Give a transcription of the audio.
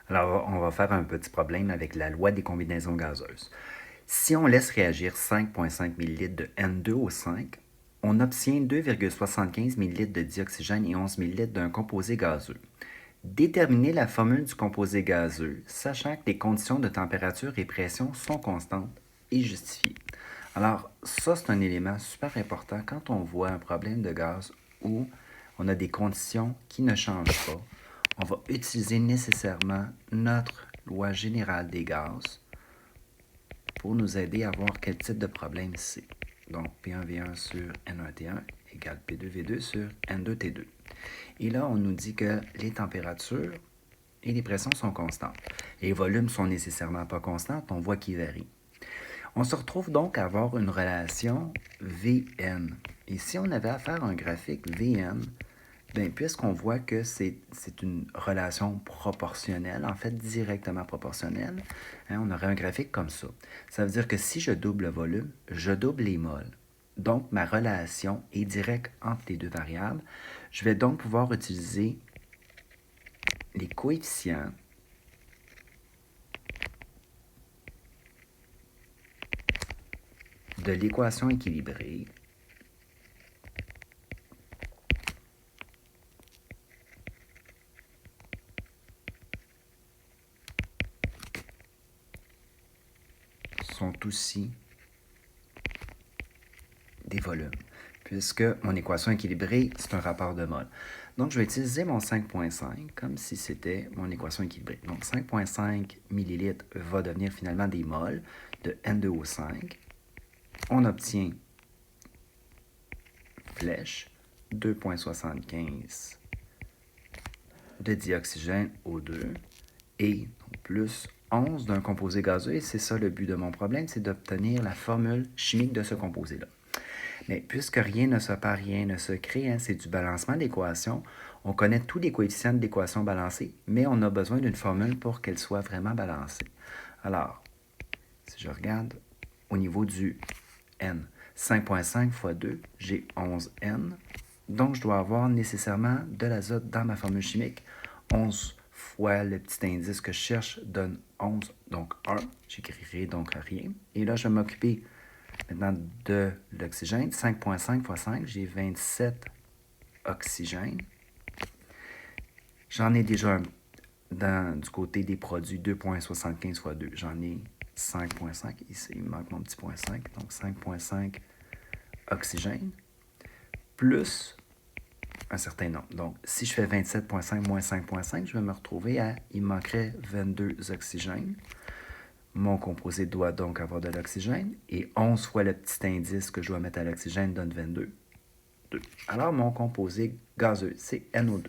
Alors, on va faire un petit problème avec la loi des combinaisons gazeuses. Si on laisse réagir 5,5 ml de N2O5, on obtient 2,75 ml de dioxygène et 11 ml d'un composé gazeux. Déterminer la formule du composé gazeux, sachant que les conditions de température et pression sont constantes et justifiées. Alors, ça, c'est un élément super important quand on voit un problème de gaz où on a des conditions qui ne changent pas. On va utiliser nécessairement notre loi générale des gaz pour nous aider à voir quel type de problème c'est. Donc, P1V1 sur N1T1 égale P2V2 sur N2T2. Et là, on nous dit que les températures et les pressions sont constantes. Les volumes sont nécessairement pas constants, on voit qu'ils varient. On se retrouve donc à avoir une relation Vn. Et si on avait à faire un graphique Vn, bien, puisqu'on voit que c'est une relation proportionnelle, en fait directement proportionnelle, hein, on aurait un graphique comme ça. Ça veut dire que si je double le volume, je double les moles. Donc, ma relation est directe entre les deux variables. Je vais donc pouvoir utiliser les coefficients de l'équation équilibrée sont aussi des volumes, puisque mon équation équilibrée, c'est un rapport de mol. Donc, je vais utiliser mon 5,5 comme si c'était mon équation équilibrée. Donc, 5,5 ml va devenir finalement des moles de N2O5. On obtient flèche 2,75 de dioxygène O2 et plus 11 d'un composé gazeux. Et c'est ça le but de mon problème, c'est d'obtenir la formule chimique de ce composé-là. Mais puisque rien ne se perd, rien ne se crée, hein, c'est du balancement d'équations, on connaît tous les coefficients de l'équation balancée, mais on a besoin d'une formule pour qu'elle soit vraiment balancée. Alors, si je regarde au niveau du N, 5,5 fois 2, j'ai 11N. Donc, je dois avoir nécessairement de l'azote dans ma formule chimique. 11 fois le petit indice que je cherche donne 11, donc 1. J'écrirai donc rien. Et là, je vais m'occuper maintenant de l'oxygène. 5,5 fois 5, j'ai 27 oxygène. J'en ai déjà du côté des produits 2,75 fois 2. J'en ai 5,5. Ici, il me manque mon petit point 5. Donc, 5,5 oxygène plus un certain nombre. Donc, si je fais 27,5 moins 5,5, je vais me retrouver à, il me manquerait 22 oxygènes. Mon composé doit donc avoir de l'oxygène. Et 11 fois le petit indice que je dois mettre à l'oxygène donne 22. Alors, mon composé gazeux, c'est NO2.